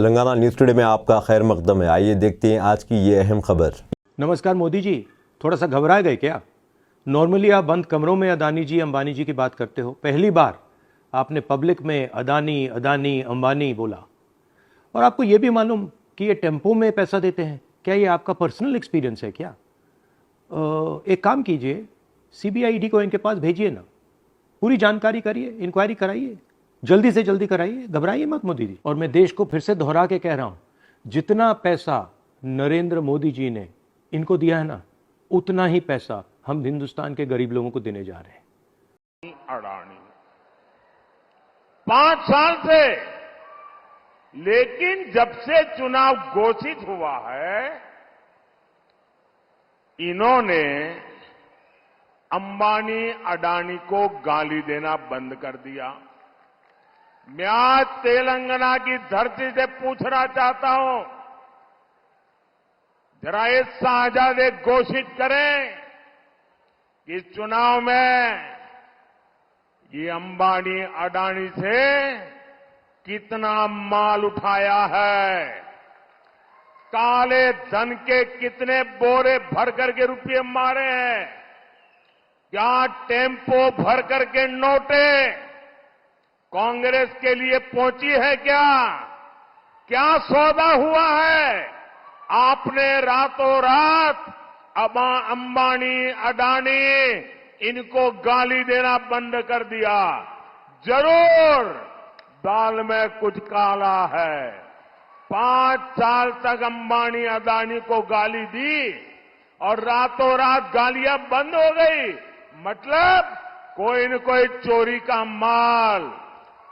Telangana news today में आपका खैर मकदम है। आइए देखते हैं आज की ये अहम खबर। नमस्कार मोदी जी, थोड़ा सा घबरा गए क्या? नॉर्मली आप बंद कमरों में अदानी जी अंबानी जी की बात करते हो, पहली बार आपने पब्लिक में अदानी अदानी अंबानी बोला। और आपको ये भी मालूम कि ये टेम्पो में पैसा देते हैं। क्या ये आपका पर्सनल एक्सपीरियंस है क्या? एक काम कीजिए, CBID को इनके पास भेजिए ना, पूरी जानकारी करिए, इंक्वायरी कराइए, जल्दी से जल्दी कराइए, घबराइए मत मोदी जी। और मैं देश को फिर से दोहरा के कह रहा हूं, जितना पैसा नरेंद्र मोदी जी ने इनको दिया है ना, उतना ही पैसा हम हिंदुस्तान के गरीब लोगों को देने जा रहे हैं। अडानी 5 साल से, लेकिन जब से चुनाव घोषित हुआ है, इन्होंने अंबानी अडानी को गाली देना बंद कर दिया। मैं आज तेलंगाना की धरती से पूछना चाहता हूं, जरा ये साझादे घोषित करें कि इस चुनाव में ये अंबानी अडानी से कितना माल उठाया है, काले धन के कितने बोरे भर करके रुपये मारे हैं, क्या टेम्पो भर करके नोटे कांग्रेस के लिए पहुंची है क्या? क्या सौदा हुआ है? आपने रातों रात अंबानी अडानी इनको गाली देना बंद कर दिया। जरूर दाल में कुछ काला है। 5 साल तक अंबानी अडानी को गाली दी और रातों रात गालियां बंद हो गई। मतलब कोई न कोई चोरी का माल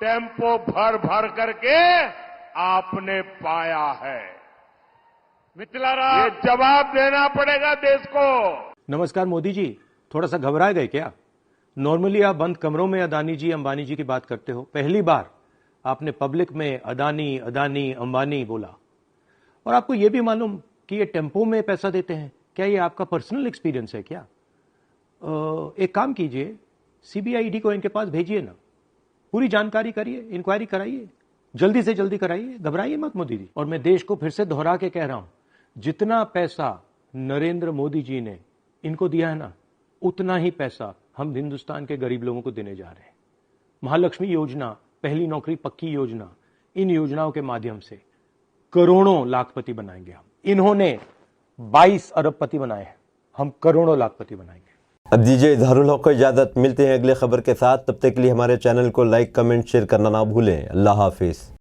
टेम्पो भर भर करके आपने पाया है। मिथिलारा, ये जवाब देना पड़ेगा देश को। नमस्कार मोदी जी, थोड़ा सा घबरा गए क्या? नॉर्मली आप बंद कमरों में अदानी जी अंबानी जी की बात करते हो, पहली बार आपने पब्लिक में अदानी अदानी अंबानी बोला। और आपको ये भी मालूम कि ये टेम्पो में पैसा देते हैं। क्या ये आपका पर्सनल एक्सपीरियंस है क्या? एक काम कीजिए, CBID को इनके पास भेजिए ना, पूरी जानकारी करिए, इंक्वायरी कराइए, जल्दी से जल्दी कराइए, घबराइए मत मोदी जी। और मैं देश को फिर से दोहरा के कह रहा हूं, जितना पैसा नरेंद्र मोदी जी ने इनको दिया है ना, उतना ही पैसा हम हिंदुस्तान के गरीब लोगों को देने जा रहे हैं। महालक्ष्मी योजना, पहली नौकरी पक्की योजना, इन योजनाओं के माध्यम से करोड़ों लाखपति बनाएंगे हम। इन्होंने 22 अरबपति बनाए हैं, हम करोड़ों लाखपति बनाएंगे। अब दीजिए इजहारुल हक को इजाज़त। मिलते हैं अगले खबर के साथ, तब तक के लिए हमारे चैनल को लाइक कमेंट शेयर करना ना भूलें। अल्लाह हाफिज़।